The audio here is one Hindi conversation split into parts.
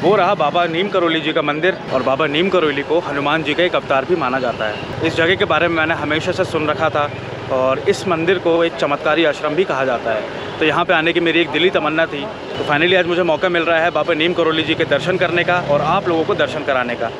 वो रहा बाबा नीम करोली जी का मंदिर, और बाबा नीम करोली को हनुमान जी का एक अवतार भी माना जाता है। इस जगह के बारे में मैंने हमेशा से सुन रखा था, और इस मंदिर को एक चमत्कारी आश्रम भी कहा जाता है। तो यहाँ पे आने की मेरी एक दिली तमन्ना थी, तो फाइनली आज मुझे मौका मिल रहा है बाबा नीम करोली जी के दर्शन करने का और आप लोगों को दर्शन कराने का।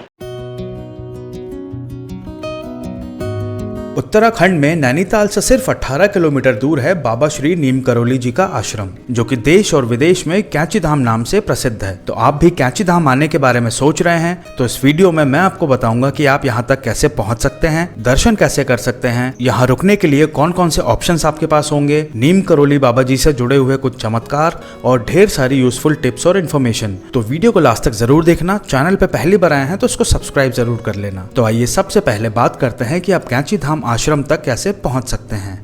उत्तराखंड में नैनीताल से सिर्फ 18 किलोमीटर दूर है बाबा श्री नीम करोली जी का आश्रम, जो कि देश और विदेश में कैंची धाम नाम से प्रसिद्ध है। तो आप भी कैंची धाम आने के बारे में सोच रहे हैं तो इस वीडियो में मैं आपको बताऊंगा कि आप यहाँ तक कैसे पहुँच सकते हैं, दर्शन कैसे कर सकते हैं, यहाँ रुकने के लिए कौन कौन से ऑप्शंस आपके पास होंगे, नीम करोली बाबा जी से जुड़े हुए कुछ चमत्कार और ढेर सारी यूजफुल टिप्स और इन्फॉर्मेशन। तो वीडियो को लास्ट तक जरूर देखना। चैनल पे पहली बार आए हैं तो इसको सब्सक्राइब जरूर कर लेना। तो आइए सबसे पहले बात करते हैं कि आप कैंची धाम आश्रम तक कैसे पहुंच सकते हैं।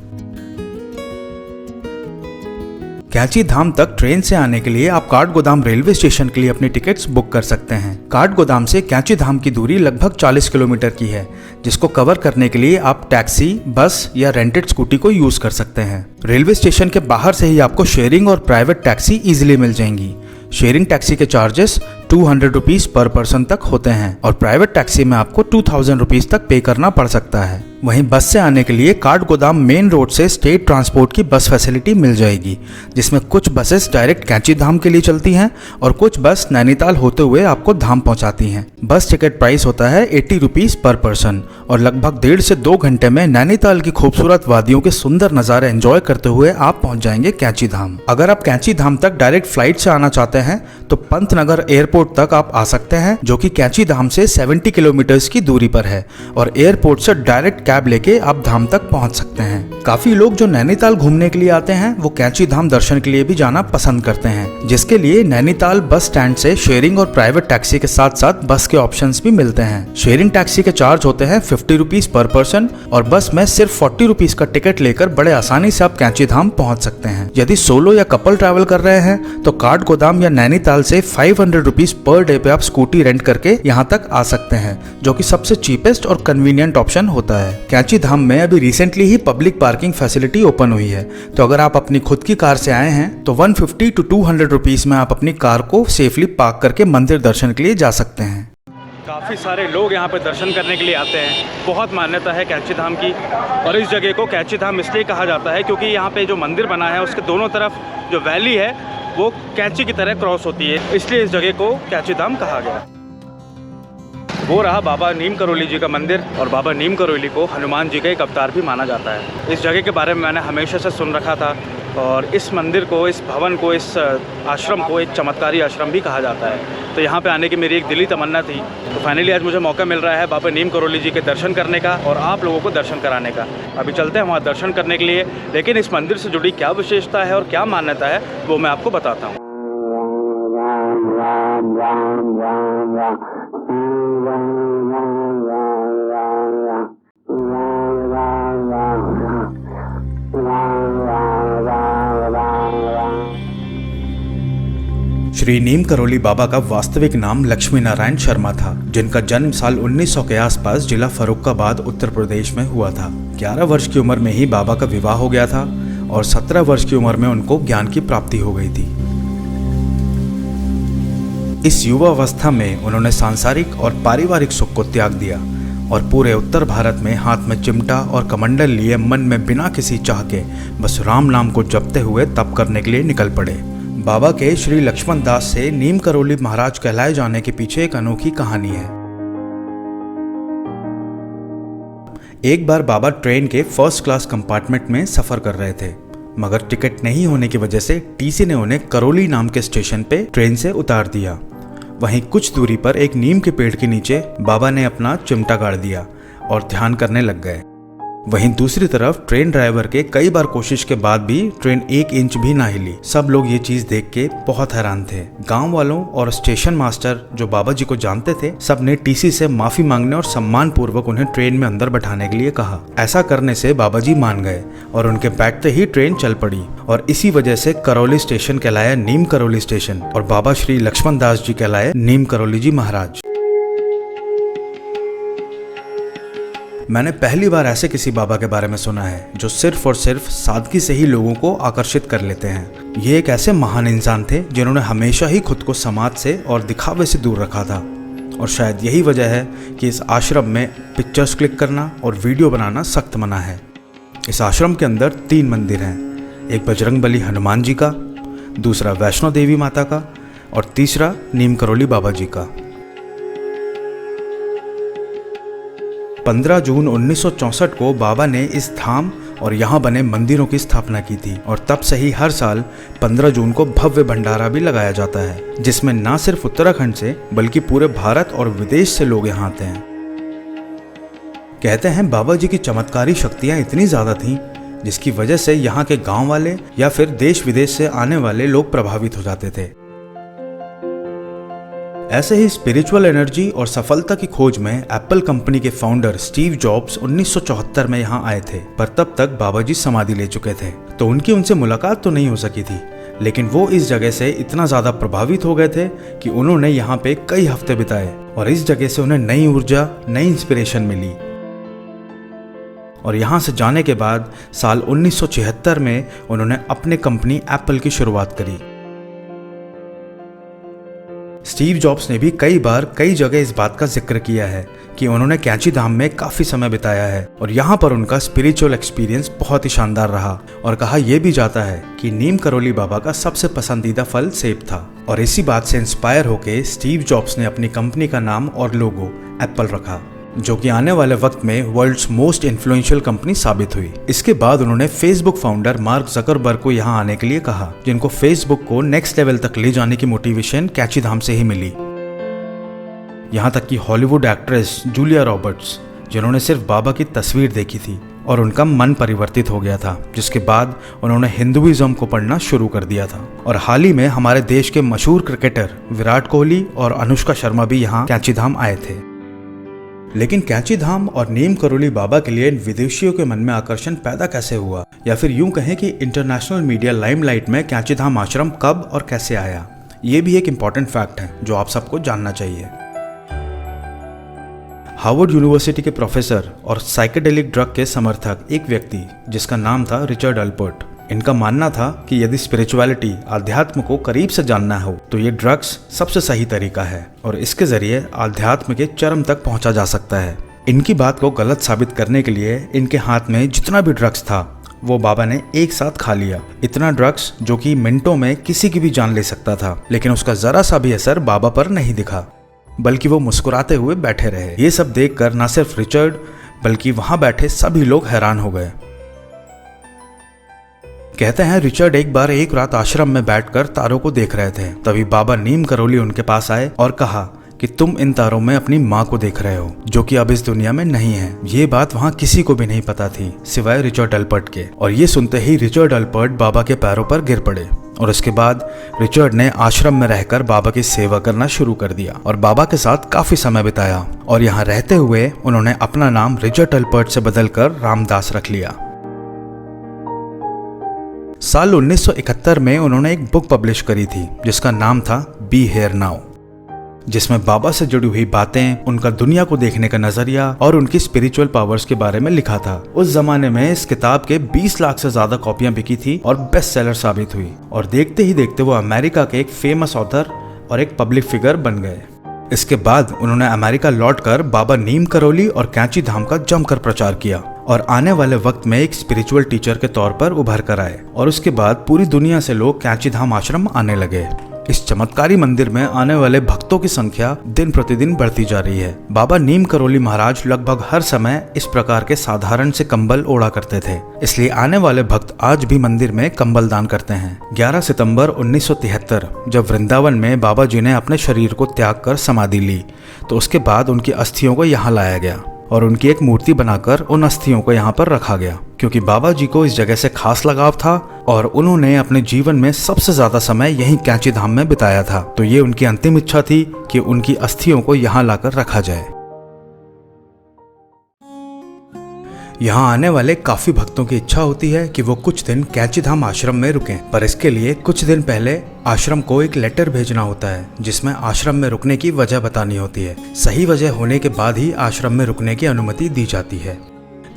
कैंची धाम तक ट्रेन से आने के लिए आप काठगोदाम रेलवे स्टेशन के लिए अपनी टिकट्स बुक कर सकते हैं। काठगोदाम से कैंची धाम की दूरी लगभग 40 किलोमीटर की है, जिसको कवर करने के लिए आप टैक्सी, बस या रेंटेड स्कूटी को यूज कर सकते हैं। रेलवे स्टेशन के बाहर से ही आपको शेयरिंग और प्राइवेट टैक्सी इजीली मिल जाएंगी। शेयरिंग टैक्सी के चार्जेस 200 रुपीज पर पर्सन तक होते हैं, और प्राइवेट टैक्सी में आपको 2000 रुपीज तक पे करना पड़ सकता है। वहीं बस से आने के लिए काठगोदाम मेन रोड से स्टेट ट्रांसपोर्ट की बस फैसिलिटी मिल जाएगी, जिसमें कुछ बसेस डायरेक्ट कैंची धाम के लिए चलती हैं और कुछ बस नैनीताल होते हुए आपको धाम पहुंचाती हैं। बस टिकट प्राइस होता है 80 रुपीज पर पर्सन, और लगभग 1.5 से 2 घंटे में नैनीताल की खूबसूरत वादियों के सुंदर नजारे एंजॉय करते हुए आप पहुंच जाएंगे कैंची धाम। अगर आप कैंची धाम तक डायरेक्ट फ्लाइट से आना चाहते हैं तो पंतनगर एयरपोर्ट तक आप आ सकते हैं, जो कि कैंची धाम से 70 किलोमीटर की दूरी पर है, और एयरपोर्ट से डायरेक्ट कैब लेके आप धाम तक पहुंच सकते हैं। काफी लोग जो नैनीताल घूमने के लिए आते हैं वो कैंची धाम दर्शन के लिए भी जाना पसंद करते हैं, जिसके लिए नैनीताल बस स्टैंड से शेयरिंग और प्राइवेट टैक्सी के साथ साथ बस के ऑप्शंस भी मिलते हैं। शेयरिंग टैक्सी के चार्ज होते हैं 50 रुपीज पर पर्सन, और बस में सिर्फ 40 रुपीज का टिकट लेकर बड़े आसानी से आप कैंची धाम पहुंच सकते हैं। यदि सोलो या कपल ट्रैवल कर रहे हैं तो काठगोदाम या नैनीताल से 500 रुपीज पर डे पे आप स्कूटी रेंट करके यहाँ तक आ सकते हैं, जो कि सबसे चीपेस्ट और कन्वीनियंट ऑप्शन होता है। कैंची धाम में अभी रिसेंटली ही पब्लिक पार्किंग फैसिलिटी ओपन हुई है, तो अगर आप अपनी खुद की कार से आए हैं तो 150 to 200 रुपीज में आप अपनी कार को सेफली पार्क करके मंदिर दर्शन के लिए जा सकते हैं। काफ़ी सारे लोग यहाँ पे दर्शन करने के लिए आते हैं। बहुत मान्यता है कैंची धाम की, और इस जगह को कैंची धाम इसलिए कहा जाता है क्योंकि यहाँ पे जो मंदिर बना है उसके दोनों तरफ जो वैली है वो कैंची की तरह क्रॉस होती है, इसलिए इस जगह को कैंची धाम कहा गया। वो रहा बाबा नीम करोली जी का मंदिर, और बाबा नीम करोली को हनुमान जी का एक अवतार भी माना जाता है। इस जगह के बारे में मैंने हमेशा से सुन रखा था, और इस मंदिर को, इस भवन को, इस आश्रम को एक चमत्कारी आश्रम भी कहा जाता है। तो यहाँ पे आने की मेरी एक दिली तमन्ना थी, तो फाइनली आज मुझे मौका मिल रहा है बाबा नीम करोली जी के दर्शन करने का और आप लोगों को दर्शन कराने का। अभी चलते हैं वहाँ दर्शन करने के लिए, लेकिन इस मंदिर से जुड़ी क्या विशेषता है और क्या मान्यता है वो मैं आपको बताता हूँ। श्री नीम करोली बाबा का वास्तविक नाम लक्ष्मी नारायण शर्मा था, जिनका जन्म साल 1900 के आसपास जिला फर्रुखाबाद उत्तर प्रदेश में हुआ था। 11 वर्ष की उम्र में ही बाबा का विवाह हो गया था, और 17 वर्ष की उम्र में उनको ज्ञान की प्राप्ति हो गई थी। इस युवावस्था में उन्होंने सांसारिक और पारिवारिक सुख को त्याग दिया, और पूरे उत्तर भारत में हाथ में चिमटा और कमंडल लिए मन में बिना किसी चाह के बस राम नाम को जपते हुए तप करने के लिए निकल पड़े। बाबा के श्री लक्ष्मण दास से नीम करोली महाराज कहलाए जाने के पीछे एक अनोखी कहानी है। एक बार बाबा ट्रेन के फर्स्ट क्लास कंपार्टमेंट में सफर कर रहे थे, मगर टिकट नहीं होने की वजह से टीसी ने उन्हें करोली नाम के स्टेशन पे ट्रेन से उतार दिया। वहीं कुछ दूरी पर एक नीम के पेड़ के नीचे बाबा ने अपना चिमटा गाड़ दिया और ध्यान करने लग गए। वहीं दूसरी तरफ ट्रेन ड्राइवर के कई बार कोशिश के बाद भी ट्रेन 1 इंच भी ना हिली। सब लोग ये चीज देख के बहुत हैरान थे। गांव वालों और स्टेशन मास्टर जो बाबा जी को जानते थे, सब ने टीसी से माफी मांगने और सम्मान पूर्वक उन्हें ट्रेन में अंदर बैठाने के लिए कहा। ऐसा करने से बाबा जी मान गए और उनके बैठते ही ट्रेन चल पड़ी, और इसी वजह से करौली स्टेशन कहलाया नीम करौली स्टेशन, और बाबा श्री लक्ष्मण दास जी कहलाए नीम करौली जी महाराज। मैंने पहली बार ऐसे किसी बाबा के बारे में सुना है जो सिर्फ और सिर्फ सादगी से ही लोगों को आकर्षित कर लेते हैं। ये एक ऐसे महान इंसान थे जिन्होंने हमेशा ही खुद को समाज से और दिखावे से दूर रखा था, और शायद यही वजह है कि इस आश्रम में पिक्चर्स क्लिक करना और वीडियो बनाना सख्त मना है। इस आश्रम के अंदर 3 मंदिर हैं, एक बजरंगबली हनुमान जी का, दूसरा वैष्णो देवी माता का और तीसरा नीम करोली बाबा जी का। 15 जून 1964 को बाबा ने इस धाम और यहाँ बने मंदिरों की स्थापना की थी, और तब से ही हर साल 15 जून को भव्य भंडारा भी लगाया जाता है, जिसमें न सिर्फ उत्तराखंड से बल्कि पूरे भारत और विदेश से लोग यहाँ आते हैं। कहते हैं बाबा जी की चमत्कारी शक्तियाँ इतनी ज़्यादा थीं जिसकी वजह से यहाँ के गांव वाले या फिर देश विदेश से आने वाले लोग प्रभावित हो जाते थे। ऐसे ही स्पिरिचुअल एनर्जी और सफलता की खोज में एप्पल कंपनी के फाउंडर स्टीव जॉब्स 1974 में यहाँ आए थे, पर तब तक बाबा जी समाधि ले चुके थे, तो उनकी उनसे मुलाकात तो नहीं हो सकी थी। लेकिन वो इस जगह से इतना ज़्यादा प्रभावित हो गए थे कि उन्होंने यहाँ पे कई हफ्ते बिताए, और इस जगह से उन्हें नई ऊर्जा, नई इंस्पिरेशन मिली। और यहाँ से जाने के बाद साल 1976 में उन्होंने अपनी कंपनी एप्पल की शुरुआत करी। स्टीव जॉब्स ने भी कई बार कई जगह इस बात का जिक्र किया है कि उन्होंने कैंची धाम में काफ़ी समय बिताया है और यहाँ पर उनका स्पिरिचुअल एक्सपीरियंस बहुत ही शानदार रहा, और कहा यह भी जाता है कि नीम करोली बाबा का सबसे पसंदीदा फल सेब था। और इसी बात से इंस्पायर होकर स्टीव जॉब्स ने अपनी कंपनी का नाम और लोगो एप्पल रखा, जो कि आने वाले वक्त में वर्ल्ड्स मोस्ट इन्फ्लुएंशियल कंपनी साबित हुई। इसके बाद उन्होंने फेसबुक फाउंडर मार्क जकरबर्ग को यहाँ आने के लिए कहा, जिनको फेसबुक को नेक्स्ट लेवल तक ले जाने की मोटिवेशन कैंची धाम से ही मिली। यहाँ तक कि हॉलीवुड एक्ट्रेस जूलिया रॉबर्ट्स, जिन्होंने सिर्फ बाबा की तस्वीर देखी थी और उनका मन परिवर्तित हो गया था, जिसके बाद उन्होंने हिंदुइज्म को पढ़ना शुरू कर दिया था। और हाल ही में हमारे देश के मशहूर क्रिकेटर विराट कोहली और अनुष्का शर्मा भी यहाँ कैंची धाम आए थे। लेकिन कैंची धाम और नीम करोली बाबा के लिए विदेशियों के मन में आकर्षण पैदा कैसे हुआ, या फिर यूं कहें कि इंटरनेशनल मीडिया लाइमलाइट में कैंची धाम आश्रम कब और कैसे आया, ये भी एक इम्पॉर्टेंट फैक्ट है जो आप सबको जानना चाहिए। हार्वर्ड यूनिवर्सिटी के प्रोफेसर और साइकेडेलिक ड्रग के समर्थक एक व्यक्ति जिसका नाम था रिचर्ड अल्पर्ट, इनका मानना था कि यदि स्पिरिचुअलिटी, अध्यात्म को करीब से जानना हो तो ये ड्रग्स सबसे सही तरीका है और इसके जरिए अध्यात्म के चरम तक पहुंचा जा सकता है। इनकी बात को गलत साबित करने के लिए इनके हाथ में जितना भी ड्रग्स था वो बाबा ने एक साथ खा लिया। इतना ड्रग्स जो कि मिनटों में किसी की भी जान ले सकता था, लेकिन उसका जरा सा भी असर बाबा पर नहीं दिखा, बल्कि वो मुस्कुराते हुए बैठे रहे। ये सब देखकर न सिर्फ रिचर्ड बल्कि वहां बैठे सभी लोग हैरान हो गए। कहते हैं रिचर्ड एक बार एक रात आश्रम में बैठकर तारों को देख रहे थे, तभी बाबा नीम करोली उनके पास आए और कहा कि तुम इन तारों में अपनी माँ को देख रहे हो, जो कि अब इस दुनिया में नहीं है। ये बात वहाँ किसी को भी नहीं पता थी सिवाय रिचर्ड अल्पर्ट के। और ये सुनते ही रिचर्ड अल्पर्ट बाबा के पैरों पर गिर पड़े, और उसके बाद रिचर्ड ने आश्रम में रहकर बाबा की सेवा करना शुरू कर दिया और बाबा के साथ काफी समय बिताया। और यहाँ रहते हुए उन्होंने अपना नाम रिचर्ड अल्पर्ट से बदलकर रामदास रख लिया। साल 1971 में उन्होंने एक बुक पब्लिश करी थी जिसका नाम था बी हियर नाउ, जिसमें बाबा से जुड़ी हुई बातें, उनका दुनिया को देखने का नजरिया और उनकी स्पिरिचुअल पावर्स के बारे में लिखा था। उस जमाने में इस किताब के 20 लाख से ज्यादा कॉपियां बिकी थी और बेस्ट सेलर साबित हुई, और देखते ही देखते वो अमेरिका के एक फेमस ऑथर और एक पब्लिक फिगर बन गए। इसके बाद उन्होंने अमेरिका लौटकर बाबा नीम करोली और कैंची धाम का जमकर प्रचार किया और आने वाले वक्त में एक स्पिरिचुअल टीचर के तौर पर उभर कर आए, और उसके बाद पूरी दुनिया से लोग कैंची धाम आश्रम आने लगे। इस चमत्कारी मंदिर में आने वाले भक्तों की संख्या दिन प्रतिदिन बढ़ती जा रही है। बाबा नीम करोली महाराज लगभग हर समय इस प्रकार के साधारण से कंबल ओढ़ा करते थे, इसलिए आने वाले भक्त आज भी मंदिर में कंबल दान करते हैं। 11 सितंबर 1973 जब वृंदावन में बाबा जी ने अपने शरीर को त्याग कर समाधि ली, तो उसके बाद उनकी अस्थियों को यहाँ लाया गया और उनकी एक मूर्ति बनाकर उन अस्थियों को यहाँ पर रखा गया, क्योंकि बाबा जी को इस जगह से खास लगाव था और उन्होंने अपने जीवन में सबसे ज्यादा समय यहीं कैंची धाम में बिताया था। तो ये उनकी अंतिम इच्छा थी कि उनकी अस्थियों को यहाँ लाकर रखा जाए। यहाँ आने वाले काफी भक्तों की इच्छा होती है कि वो कुछ दिन कैची धाम आश्रम में रुकें, पर इसके लिए कुछ दिन पहले आश्रम को एक लेटर भेजना होता है जिसमें आश्रम में रुकने की वजह बतानी होती है। सही वजह होने के बाद ही आश्रम में रुकने की अनुमति दी जाती है।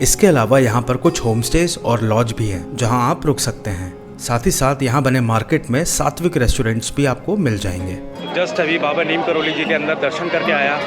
इसके अलावा यहाँ पर कुछ होम स्टेज और लॉज भी हैं जहाँ आप रुक सकते हैं। साथ ही साथ यहाँ बने मार्केट में सात्विक रेस्टोरेंट्स भी आपको मिल जाएंगे। जस्ट अभी बाबा नीम करौली जी के अंदर दर्शन करके आया,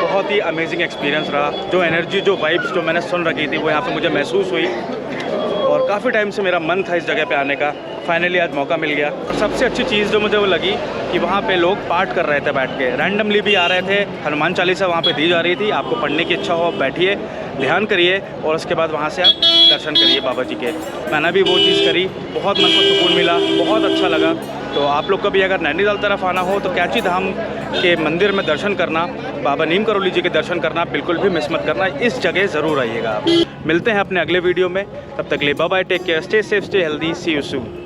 बहुत ही अमेजिंग एक्सपीरियंस रहा। जो एनर्जी, जो वाइब्स जो मैंने सुन रखी थी वो यहाँ पे मुझे महसूस हुई और काफ़ी टाइम से मेरा मन था इस जगह पे आने का। फाइनली आज मौका मिल गया। और सबसे अच्छी चीज़ जो मुझे वो लगी कि वहाँ पे लोग पाठ कर रहे थे बैठ के, रैंडमली भी आ रहे थे। हनुमान चालीसा वहाँ पे दी जा रही थी। आपको पढ़ने की इच्छा हो आप बैठिए, ध्यान करिए और उसके बाद वहाँ से आप दर्शन करिए बाबा जी के। मैंने भी वो चीज़ करी, बहुत मन को सुकून मिला, बहुत अच्छा लगा। तो आप लोग कभी अगर नैनीताल तरफ आना हो तो कैची धाम के मंदिर में दर्शन करना, बाबा नीम करौली जी के दर्शन करना बिल्कुल भी मिस मत करना। इस जगह ज़रूर आइएगा आप। मिलते हैं अपने अगले वीडियो में, तब तक के लिए bye bye, take care, stay safe, stay healthy, see you soon.